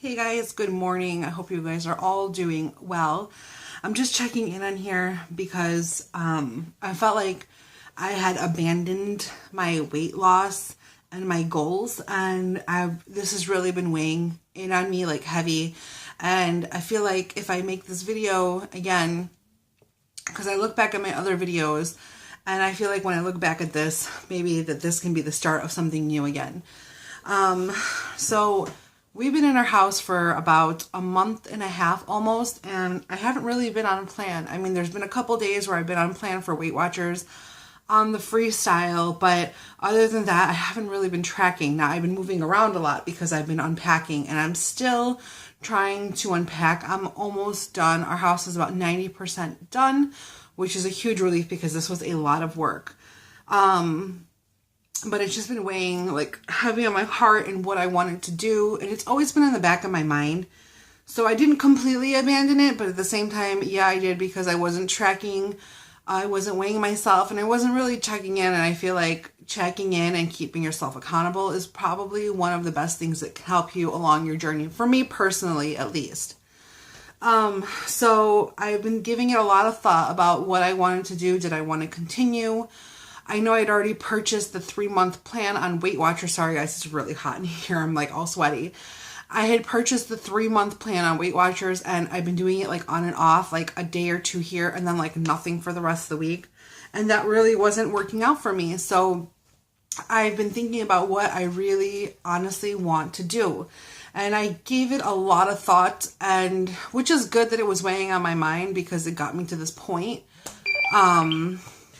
Hey guys, good morning. I hope you guys are all doing well. I'm just checking in on here because I felt like I had abandoned my weight loss and my goals, and this has really been weighing in on me like heavy. And I feel like if I make this video again, because I look back at my other videos, and I feel like when I look back at this, maybe that this can be the start of something new again. So we've been in our house for about a month and a half almost, and I haven't really been on plan. I mean, there's been a couple days where I've been on plan for Weight Watchers on the freestyle, but other than that, I haven't really been tracking. Now, I've been moving around a lot because I've been unpacking, and I'm still trying to unpack. I'm almost done. Our house is about 90% done, which is a huge relief because this was a lot of work. But it's just been weighing like heavy on my heart and what I wanted to do. And it's always been in the back of my mind. So I didn't completely abandon it, but at the same time, yeah, I did, because I wasn't tracking. I wasn't weighing myself, and I wasn't really checking in. And I feel like checking in and keeping yourself accountable is probably one of the best things that can help you along your journey. For me personally, at least. So I've been giving it a lot of thought about what I wanted to do. Did I want to continue? I know I'd already purchased the 3-month plan on Weight Watchers. Sorry guys, it's really hot in here. I'm like all sweaty. I had purchased the 3-month plan on Weight Watchers, and I've been doing it like on and off, like a day or two here and then like nothing for the rest of the week. And that really wasn't working out for me. So I've been thinking about what I really honestly want to do. And I gave it a lot of thought, and which is good that it was weighing on my mind because it got me to this point.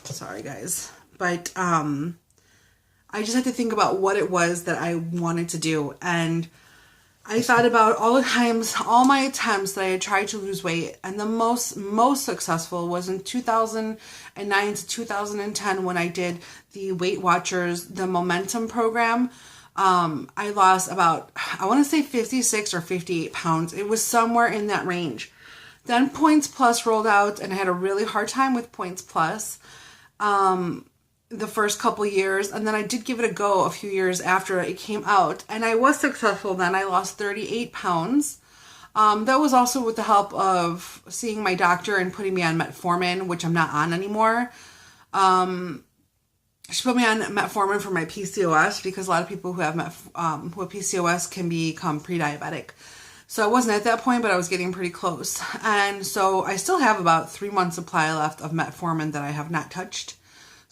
Sorry guys. But I just had to think about what it was that I wanted to do. And I thought about all my attempts that I had tried to lose weight. And the most successful was in 2009 to 2010 when I did the Weight Watchers, the Momentum program. I lost about, I want to say 56 or 58 pounds. It was somewhere in that range. Then Points Plus rolled out, and I had a really hard time with Points Plus. The first couple years, and then I did give it a go a few years after it came out, and I was successful then. I lost 38 pounds. That was also with the help of seeing my doctor and putting me on metformin, which I'm not on anymore. She put me on metformin for my PCOS because a lot of people who have PCOS can become pre-diabetic. So I wasn't at that point, but I was getting pretty close. And so I still have about 3 months supply left of metformin that I have not touched.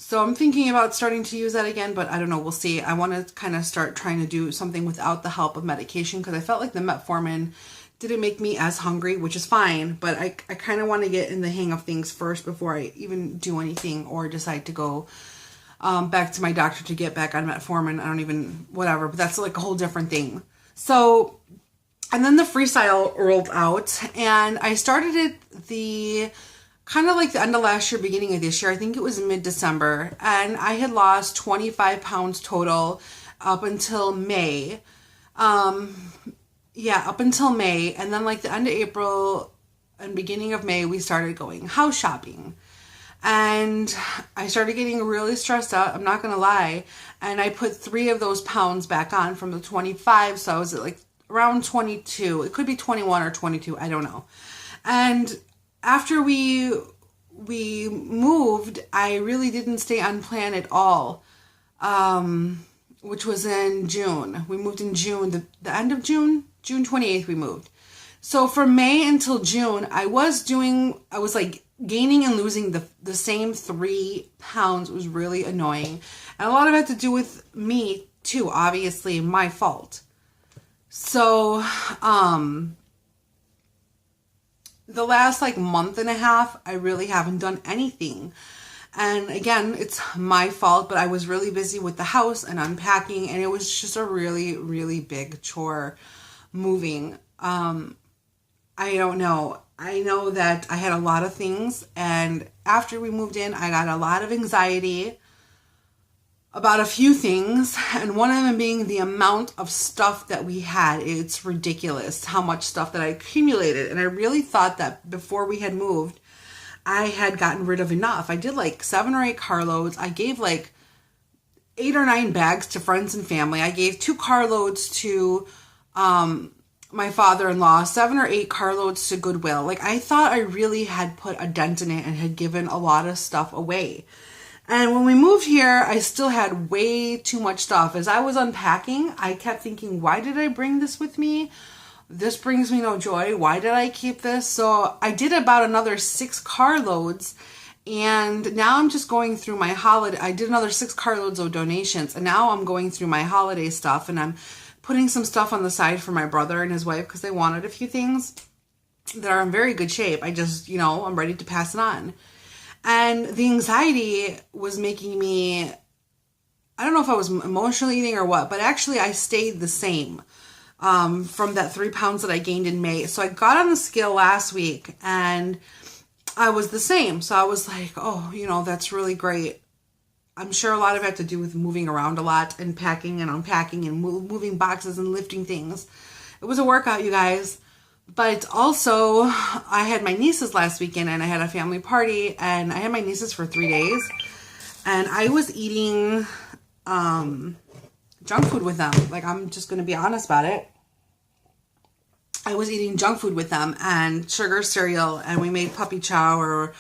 So I'm thinking about starting to use that again, but I don't know. We'll see. I want to kind of start trying to do something without the help of medication because I felt like the metformin didn't make me as hungry, which is fine. But I kind of want to get in the hang of things first before I even do anything or decide to go back to my doctor to get back on metformin. I don't even, whatever. But that's like a whole different thing. So, and then the freestyle rolled out, and I started it kind of like the end of last year, beginning of this year. I think it was mid-December. And I had lost 25 pounds total up until May. Up until May. And then like the end of April and beginning of May, we started going house shopping. And I started getting really stressed out. I'm not going to lie. And I put 3 of those pounds back on from the 25. So I was at like around 22. It could be 21 or 22. I don't know. And after we moved, I really didn't stay on plan at all, which was in June. We moved in June, the end of June 28th we moved. So from May until June, I was like gaining and losing the same 3 pounds. It was really annoying. And a lot of it had to do with me too, obviously, my fault. So, the last like month and a half, I really haven't done anything. And again, it's my fault, but I was really busy with the house and unpacking, and it was just a really, really big chore moving. I don't know. I know that I had a lot of things, and after we moved in, I got a lot of anxiety about a few things, and one of them being the amount of stuff that we had. It's ridiculous how much stuff that I accumulated, and I really thought that before we had moved, I had gotten rid of enough. I did like 7 or 8 carloads. I gave like 8 or 9 bags to friends and family. I gave 2 carloads to my father-in-law 7 or 8 carloads to Goodwill. Like, I thought I really had put a dent in it and had given a lot of stuff away. And when we moved here, I still had way too much stuff. As I was unpacking, I kept thinking, why did I bring this with me? This brings me no joy. Why did I keep this? So I did about another 6 carloads. And now I'm just going through my holiday. I did another 6 carloads of donations. And now I'm going through my holiday stuff. And I'm putting some stuff on the side for my brother and his wife because they wanted a few things that are in very good shape. I just, I'm ready to pass it on. And the anxiety was making me, I don't know if I was emotionally eating or what, but actually I stayed the same from that 3 pounds that I gained in May. So I got on the scale last week and I was the same. So I was like, oh, that's really great. I'm sure a lot of it had to do with moving around a lot and packing and unpacking and moving boxes and lifting things. It was a workout, you guys. But also, I had my nieces last weekend and I had a family party and I had my nieces for 3 days. And I was eating junk food with them. Like, I'm just going to be honest about it. I was eating junk food with them and sugar cereal, and we made puppy chow or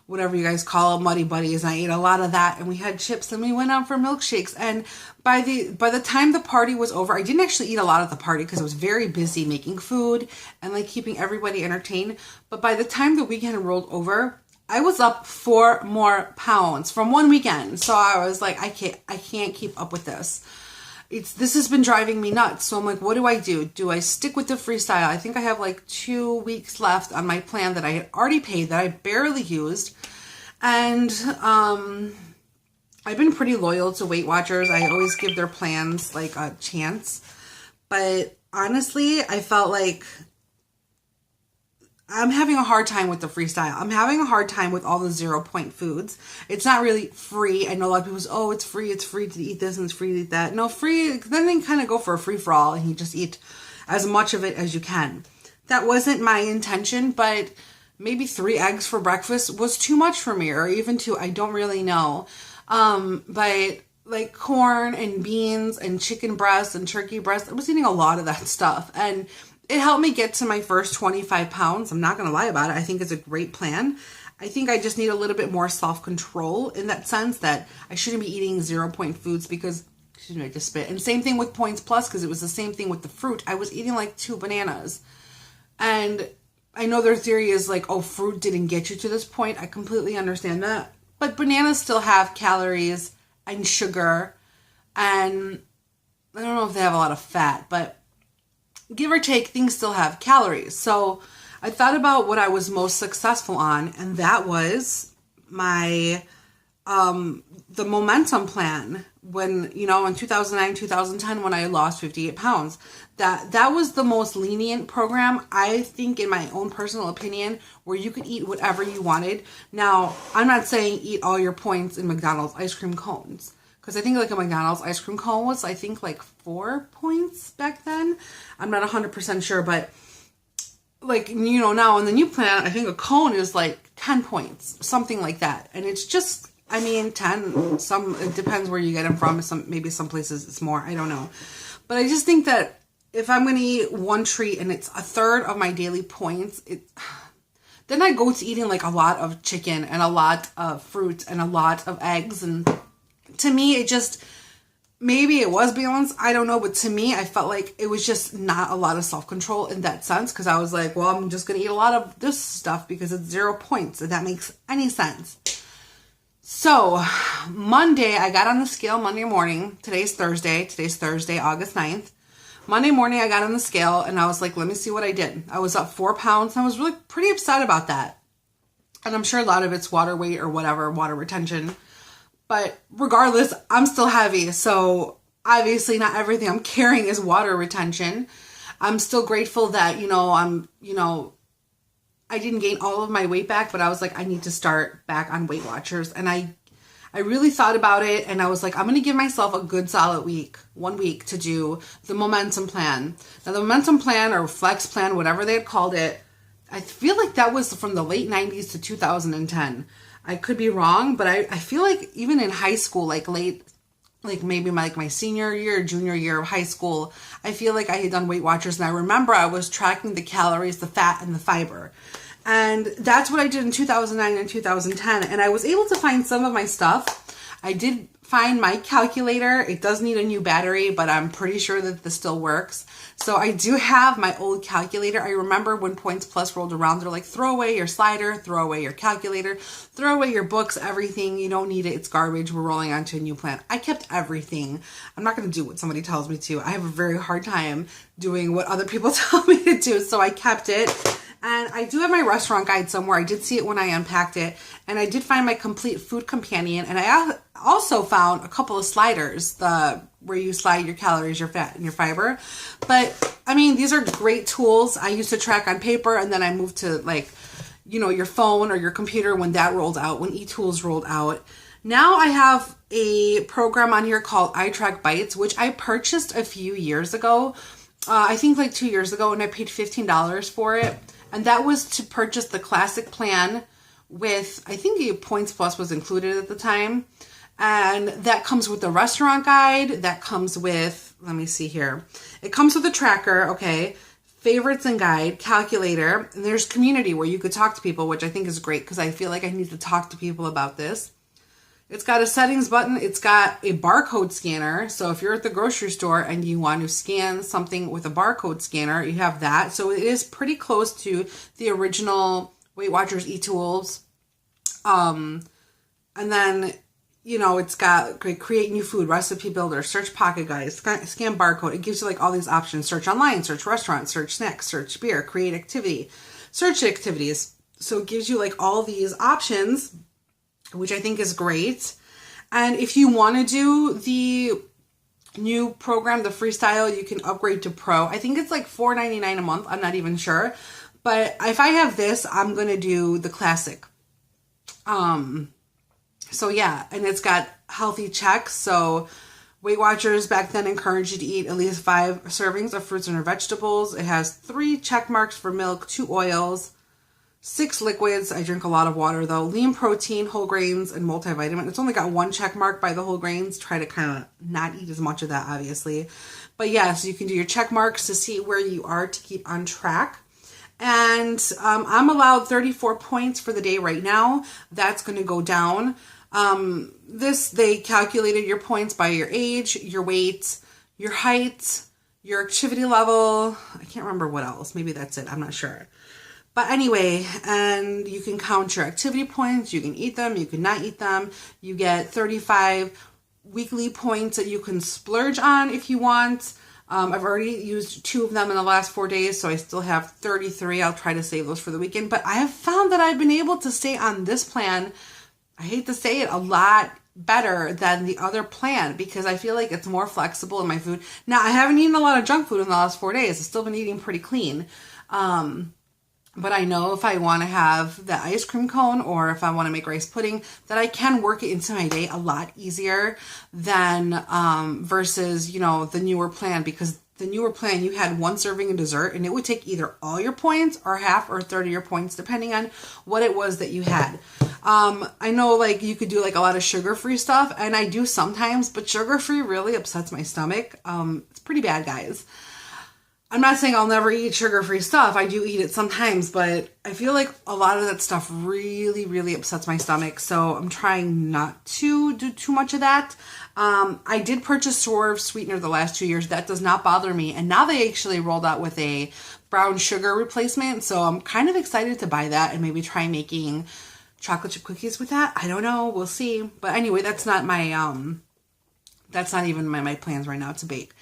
whatever you guys call it, Muddy Buddies. I ate a lot of that, and we had chips, and we went out for milkshakes. And by the time the party was over, I didn't actually eat a lot at the party because I was very busy making food and like keeping everybody entertained. But by the time the weekend rolled over, I was up 4 more pounds from one weekend. So I was like, I can't keep up with this. This has been driving me nuts. So I'm like, what do I do? Do I stick with the freestyle? I think I have like 2 weeks left on my plan that I had already paid that I barely used. And I've been pretty loyal to Weight Watchers. I always give their plans like a chance. But honestly, I felt like I'm having a hard time with the freestyle. I'm having a hard time with all the 0-point foods. It's not really free. I know a lot of people say, oh, it's free to eat this and it's free to eat that. No, free, then they kind of go for a free-for-all and you just eat as much of it as you can. That wasn't my intention, but maybe 3 eggs for breakfast was too much for me, or even 2. I don't really know. But like corn and beans and chicken breast and turkey breast, I was eating a lot of that stuff. And it helped me get to my first 25 pounds. I'm not going to lie about it. I think it's a great plan. I think I just need a little bit more self-control in that sense that I shouldn't be eating 0-point foods because, excuse me, I just spit. And same thing with Points Plus because it was the same thing with the fruit. I was eating like 2 bananas. And I know their theory is like, oh, fruit didn't get you to this point. I completely understand that. But bananas still have calories and sugar. And I don't know if they have a lot of fat, but give or take, things still have calories. So I thought about what I was most successful on, and that was my, the Momentum plan when, in 2009, 2010, when I lost 58 pounds. That was the most lenient program, I think, in my own personal opinion, where you could eat whatever you wanted. Now, I'm not saying eat all your points in McDonald's ice cream cones. Because I think like a McDonald's ice cream cone was, I think, like 4 points back then. I'm not 100% sure, but like, now in the new plan, I think a cone is like 10 points, something like that. And it's just, 10, it depends where you get them from. Maybe some places it's more, I don't know. But I just think that if I'm going to eat one treat and it's 1/3 of my daily points, then I go to eating like a lot of chicken and a lot of fruit and a lot of eggs. And to me, it just, maybe it was balanced, I don't know, but to me, I felt like it was just not a lot of self-control in that sense, because I was like, well, I'm just going to eat a lot of this stuff because it's 0 points, if that makes any sense. So, Monday, I got on the scale Monday morning. Today's Thursday, August 9th. Monday morning, I got on the scale, and I was like, let me see what I did. I was up 4 pounds, and I was really pretty upset about that. And I'm sure a lot of it's water weight or whatever, water retention. But regardless, I'm still heavy. So obviously not everything I'm carrying is water retention. I'm still grateful that, I didn't gain all of my weight back, but I was like, I need to start back on Weight Watchers. And I really thought about it, and I was like, I'm going to give myself a good solid week, 1 week, to do the Momentum plan. Now, the Momentum plan or Flex plan, whatever they had called it, I feel like that was from the late 90s to 2010. I could be wrong, but I feel like even in high school, like late like maybe my senior year, junior year of high school, I feel like I had done Weight Watchers, and I remember I was tracking the calories, the fat, and the fiber. And that's what I did in 2009 and 2010. And I was able to find some of my stuff. I did find my calculator. It does need a new battery, but I'm pretty sure that this still works. So I do have my old calculator. I remember when Points Plus rolled around, they're like, throw away your slider, throw away your calculator, throw away your books, everything. You don't need it. It's garbage. We're rolling on to a new plan. I kept everything. I'm not going to do what somebody tells me to. I have a very hard time doing what other people tell me to do. So I kept it. And I do have my restaurant guide somewhere. I did see it when I unpacked it. And I did find my complete food companion. And I also found a couple of sliders, where you slide your calories, your fat, and your fiber. But, I mean, these are great tools. I used to track on paper, and then I moved to, your phone or your computer when that rolled out, when eTools rolled out. Now I have a program on here called iTrack Bites, which I purchased a few years ago. I think like 2 years ago, and I paid $15 for it. And that was to purchase the classic plan with, I think the Points Plus was included at the time. And that comes with the restaurant guide. That comes with, let me see here. It comes with a tracker, okay, favorites and guide, calculator. And there's community where you could talk to people, which I think is great because I feel like I need to talk to people about this. It's got a settings button. It's got a barcode scanner. So if you're at the grocery store and you want to scan something with a barcode scanner, you have that. So it is pretty close to the original Weight Watchers eTools. And then, it's got create new food, recipe builder, search pocket guides, scan barcode. It gives you like all these options. Search online, search restaurant, search snacks, search beer, create activity, search activities. So it gives you like all these options, which I think is great. And if you want to do the new program, the Freestyle, you can upgrade to Pro. I think it's like $4.99 a month. I'm not even sure. But if I have this, I'm going to do the classic. So yeah, and it's got healthy checks. So Weight Watchers back then encouraged you to eat at least 5 servings of fruits and vegetables. It has 3 check marks for milk, 2 oils, 6 liquids. I drink a lot of water though. Lean protein, whole grains, and multivitamin. It's only got 1 check mark by the whole grains. Try to kind of not eat as much of that, obviously. But yeah, so you can do your check marks to see where you are to keep on track. And I'm allowed 34 points for the day right now. That's going to go down. They calculated your points by your age, your weight, your height, your activity level. I can't remember what else. Maybe that's it. I'm not sure. But anyway, and you can count your activity points. You can eat them. You can not eat them. You get 35 weekly points that you can splurge on if you want. I've already used 2 of them in the last 4 days, so I still have 33. I'll try to save those for the weekend. But I have found that I've been able to stay on this plan, I hate to say it, a lot better than the other plan because I feel like it's more flexible in my food. Now, I haven't eaten a lot of junk food in the last 4 days. I've still been eating pretty clean. But I know if I want to have the ice cream cone or if I want to make rice pudding, that I can work it into my day a lot easier than versus, the newer plan. Because the newer plan, you had 1 serving of dessert and it would take either all your points or half or 30 of your points, depending on what it was that you had. I know you could do a lot of sugar-free stuff, and I do sometimes, but sugar-free really upsets my stomach. It's pretty bad, guys. I'm not saying I'll never eat sugar-free stuff. I do eat it sometimes, but I feel like a lot of that stuff really, really upsets my stomach. So I'm trying not to do too much of that. I did purchase Swerve sweetener the last 2 years. That does not bother me. And now they actually rolled out with a brown sugar replacement. So I'm kind of excited to buy that and maybe try making chocolate chip cookies with that. I don't know. We'll see. But anyway, that's not even my plans right now to bake.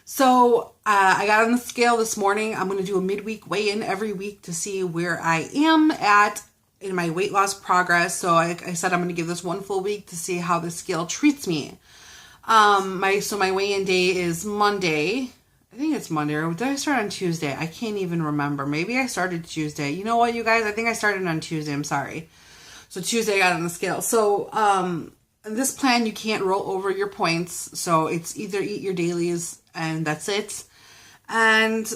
So I got on the scale this morning. I'm going to do a midweek weigh-in every week to see where I am at in my weight loss progress. So I said I'm going to give this 1 full week to see how the scale treats me. My weigh-in day is Monday. I think it's Monday, or did I start on Tuesday? I can't even remember. Maybe I started Tuesday. You know what, you guys? I think I started on Tuesday. I'm sorry. So Tuesday I got on the scale. So in this plan, you can't roll over your points. So it's either eat your dailies and that's it. And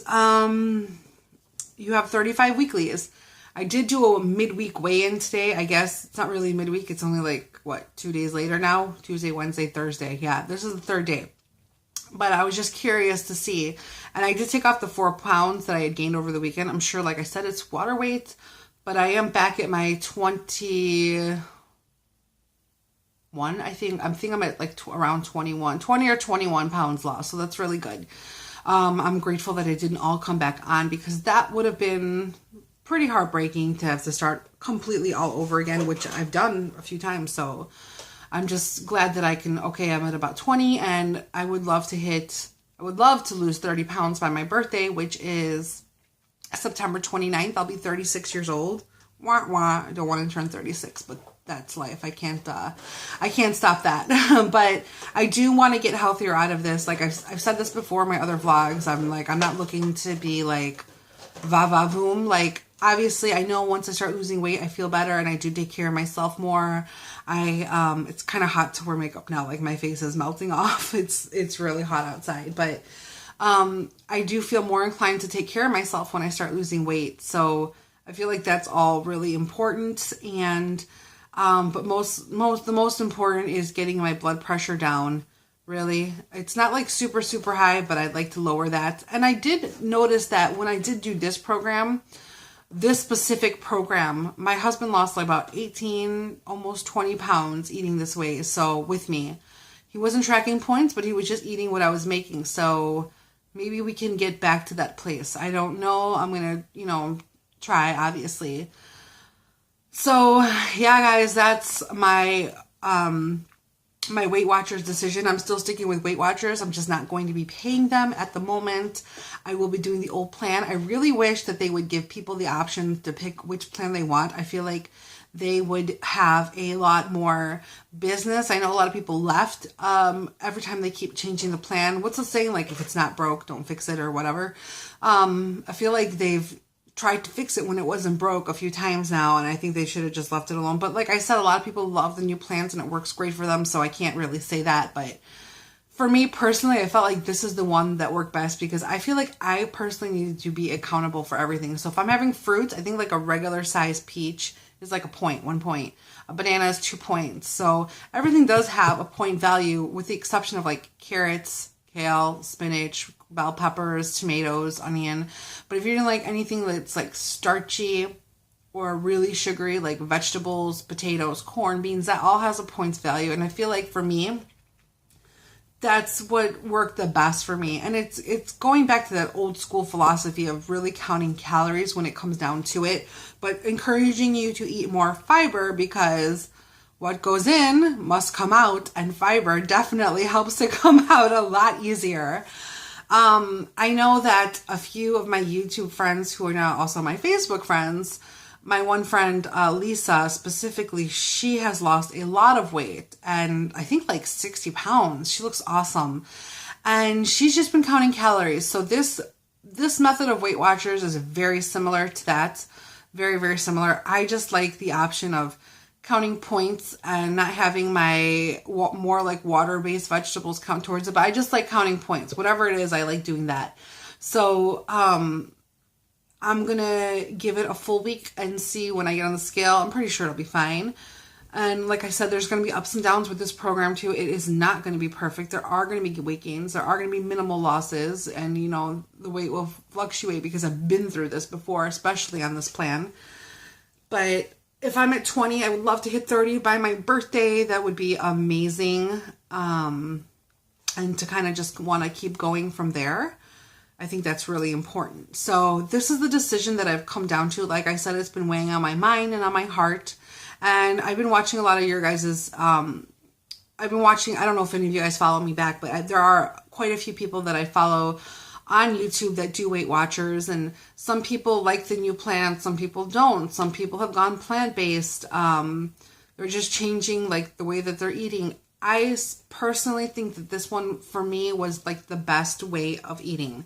you have 35 weeklies. I did do a midweek weigh-in today. I guess it's not really midweek. It's only like, 2 days later now? Tuesday, Wednesday, Thursday. Yeah, this is the third day. But I was just curious to see. And I did take off the 4 pounds that I had gained over the weekend. I'm sure, like I said, it's water weight. But I am back at my 21. I think I'm at like around 20 or 21 pounds lost. So that's really good. I'm grateful that it didn't all come back on, because that would have been pretty heartbreaking to have to start completely all over again, which I've done a few times. So I'm just glad that I'm at about 20, and I would love to lose 30 pounds by my birthday, which is September 29th. I'll be 36 years old. Wah, wah. I don't want to turn 36, but that's life. I can't stop that. But I do want to get healthier out of this. Like I've said this before in my other vlogs. I'm not looking to be like va-va-voom. Like, obviously, I know once I start losing weight, I feel better, and I do take care of myself more. It's kind of hot to wear makeup now. Like, my face is melting off. It's really hot outside. But I do feel more inclined to take care of myself when I start losing weight. So I feel like that's all really important. And but the most important is getting my blood pressure down. Really, it's not like super, super high, but I'd like to lower that. And I did notice that when I did do this specific program, my husband lost like about 18, almost 20 pounds eating this way. So with me, he wasn't tracking points, but he was just eating what I was making. So maybe we can get back to that place. I don't know. I'm going to, try, obviously. So yeah, guys, that's my Weight Watchers decision. I'm still sticking with Weight Watchers. I'm just not going to be paying them at the moment. I will be doing the old plan. I really wish that they would give people the option to pick which plan they want. I feel like they would have a lot more business. I know a lot of people left every time they keep changing the plan. What's the saying? Like, if it's not broke, don't fix it, or whatever. I feel like they've tried to fix it when it wasn't broke a few times now, and I think they should have just left it alone. But like I said, a lot of people love the new plans and it works great for them, so I can't really say that. But for me personally, I felt like this is the one that worked best, because I feel like I personally needed to be accountable for everything. So if I'm having fruit, I think like a regular size peach is like 1 point. A banana is 2 points. So everything does have a point value, with the exception of like carrots, kale, spinach, bell peppers, tomatoes, onion. But if you're doing like anything that's like starchy or really sugary, like vegetables, potatoes, corn, beans, that all has a points value. And I feel like for me, that's what worked the best for me. And it's going back to that old school philosophy of really counting calories when it comes down to it, but encouraging you to eat more fiber, because what goes in must come out, and fiber definitely helps to come out a lot easier. I know that a few of my YouTube friends, who are now also my Facebook friends, my one friend, Lisa specifically, she has lost a lot of weight, and I think like 60 pounds. She looks awesome. And she's just been counting calories. So this method of Weight Watchers is very similar to that. Very, very similar. I just like the option of counting points and not having my more like water-based vegetables count towards it. But I just like counting points. Whatever it is, I like doing that. So I'm going to give it a full week and see when I get on the scale. I'm pretty sure it'll be fine. And like I said, there's going to be ups and downs with this program too. It is not going to be perfect. There are going to be weight gains. There are going to be minimal losses. And, the weight will fluctuate, because I've been through this before, especially on this plan. But if I'm at 20, I would love to hit 30 by my birthday. That would be amazing. And to kind of just want to keep going from there. I think that's really important. So this is the decision that I've come down to. Like I said, it's been weighing on my mind and on my heart. And I've been watching a lot of your guys's, I don't know if any of you guys follow me back, but there are quite a few people that I follow on YouTube that do Weight Watchers. And some people like the new plan, some people don't. Some people have gone plant-based. They're just changing like the way that they're eating. I personally think that this one for me was like the best way of eating.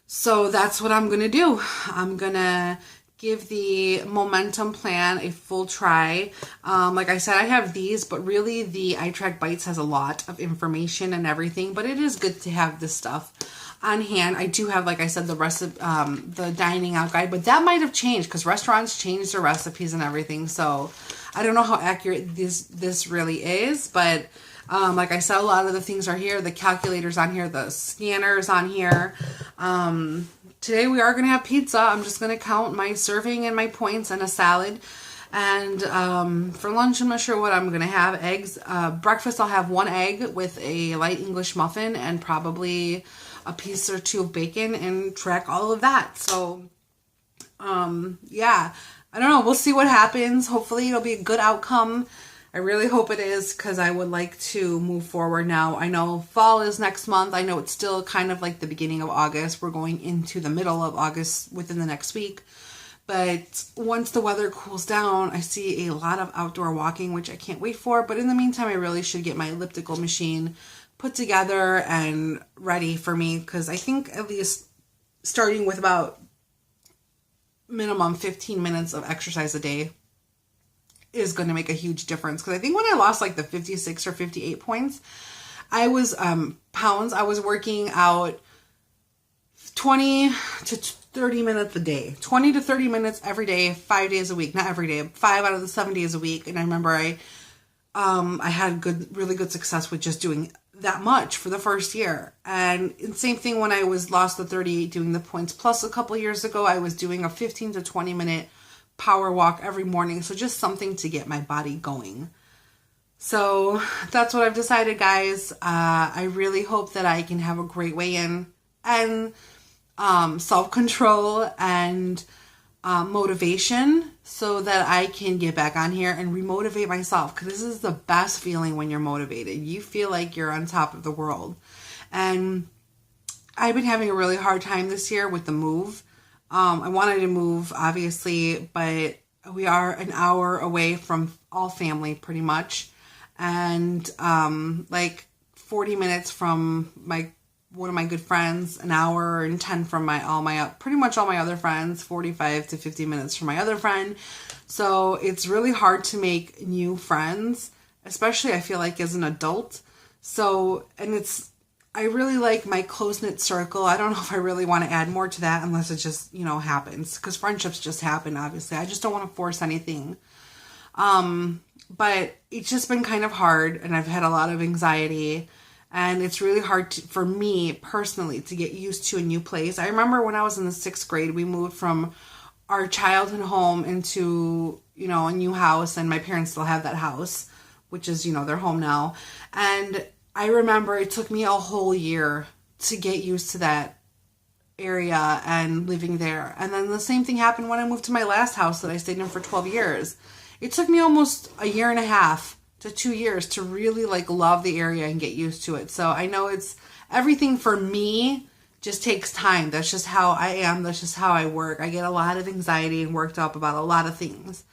So that's what I'm going to do. I'm going to give the Momentum plan a full try. Like I said, I have these, but really the iTrack Bites has a lot of information and everything, but it is good to have this stuff. on hand. I do have, like I said, the recipe, the dining out guide, but that might have changed because restaurants change their recipes and everything. So I don't know how accurate this really is, but like I said, a lot of the things are here. The calculator's on here, the scanner's on here. Today we are going to have pizza. I'm just going to count my serving and my points and a salad. And for lunch, I'm not sure what I'm going to have. Eggs. Breakfast, I'll have 1 egg with a light English muffin and probably a piece or 2 of bacon and track all of that. So, yeah, I don't know. We'll see what happens. Hopefully it'll be a good outcome. I really hope it is because I would like to move forward now. I know fall is next month. I know it's still kind of like the beginning of August. We're going into the middle of August within the next week. But once the weather cools down, I see a lot of outdoor walking, which I can't wait for. But in the meantime, I really should get my elliptical machine put together and ready for me. Because I think at least starting with about minimum 15 minutes of exercise a day is going to make a huge difference. Because I think when I lost like the 56 or 58 points, I was pounds. I was working out 20 to 30 minutes a day, 20 to 30 minutes every day, 5 days a week, not every day, 5 out of the 7 days a week. And I remember I had really good success with just doing that much for the first year. And same thing when I was lost the 38 doing the points. Plus a couple years ago, I was doing a 15 to 20 minute power walk every morning. So just something to get my body going. So that's what I've decided, guys. I really hope that I can have a great weigh-in and self-control and motivation so that I can get back on here and remotivate myself, because this is the best feeling when you're motivated. You feel like you're on top of the world. And I've been having a really hard time this year with the move. I wanted to move, obviously, but we are an hour away from all family pretty much, and like 40 minutes from one of my good friends, an hour and 10 from pretty much all my other friends, 45 to 50 minutes from my other friend. So it's really hard to make new friends, especially I feel like as an adult. So, and I really like my close-knit circle. I don't know if I really want to add more to that unless it just, happens, because friendships just happen, obviously. I just don't want to force anything. But it's just been kind of hard, and I've had a lot of anxiety. And it's really hard for me personally to get used to a new place. I remember when I was in the 6th grade, we moved from our childhood home into, a new house. And my parents still have that house, which is, their home now. And I remember it took me a whole year to get used to that area and living there. And then the same thing happened when I moved to my last house that I stayed in for 12 years. It took me almost a year and a half to 2 years to really love the area and get used to it. So I know it's everything for me just takes time. That's just how I am. That's just how I work. I get a lot of anxiety and worked up about a lot of things.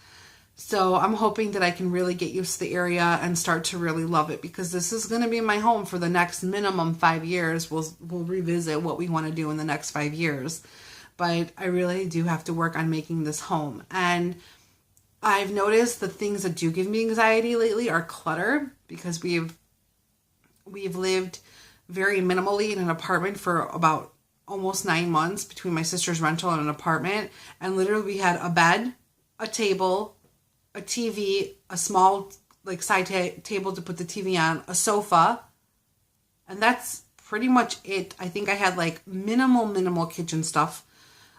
So I'm hoping that I can really get used to the area and start to really love it, because this is going to be my home for the next minimum 5 years. We'll revisit what we want to do in the next 5 years. But I really do have to work on making this home. And I've noticed the things that do give me anxiety lately are clutter, because we've lived very minimally in an apartment for about almost 9 months between my sister's rental and an apartment. And literally we had a bed, a table, a TV, a small side table to put the TV on, a sofa, and that's pretty much it. I think I had minimal kitchen stuff.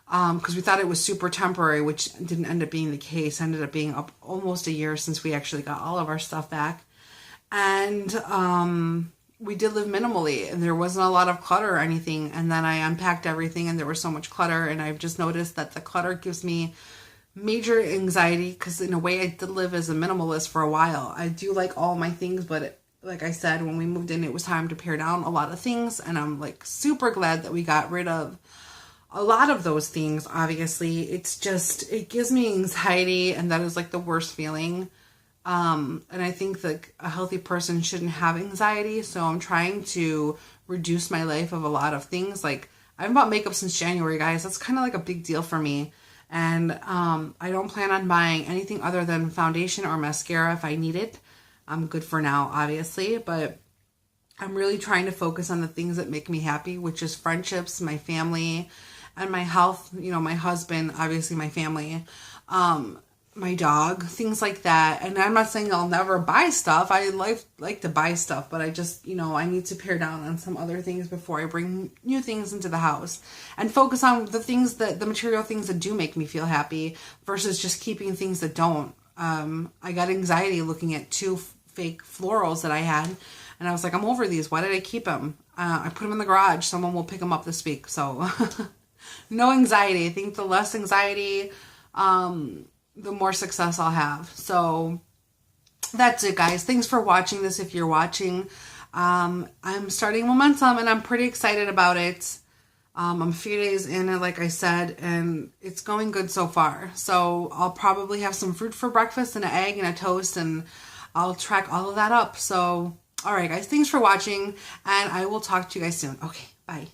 Because we thought it was super temporary, which didn't end up being the case. Ended up being up almost a year since we actually got all of our stuff back. And we did live minimally, and there wasn't a lot of clutter or anything. And then I unpacked everything, and there was so much clutter. And I've just noticed that the clutter gives me major anxiety, because in a way I did live as a minimalist for a while. I do like all my things, but like I said, when we moved in, it was time to pare down a lot of things. And I'm super glad that we got rid of a lot of those things. Obviously, it gives me anxiety, and that is the worst feeling. And I think that a healthy person shouldn't have anxiety. So I'm trying to reduce my life of a lot of things. I haven't bought makeup since January, guys. That's kind of a big deal for me. And I don't plan on buying anything other than foundation or mascara if I need it. I'm good for now, obviously, but I'm really trying to focus on the things that make me happy, which is friendships, my family, and my health, you know, my husband, obviously my family, my dog, things like that. And I'm not saying I'll never buy stuff. I like to buy stuff, but I just, you know, I need to pare down on some other things before I bring new things into the house and focus on the things that, the material things that do make me feel happy versus just keeping things that don't. I got anxiety looking at two fake florals that I had. And I was like, I'm over these. Why did I keep them? I put them in the garage. Someone will pick them up this week. So no anxiety. I think the less anxiety, the more success I'll have. So that's it, guys. Thanks for watching this. If you're watching, I'm starting momentum and I'm pretty excited about it. I'm a few days in it, like I said, and it's going good so far. So I'll probably have some fruit for breakfast and an egg and a toast, and I'll track all of that up. So all right, guys, thanks for watching, and I will talk to you guys soon. Okay, bye.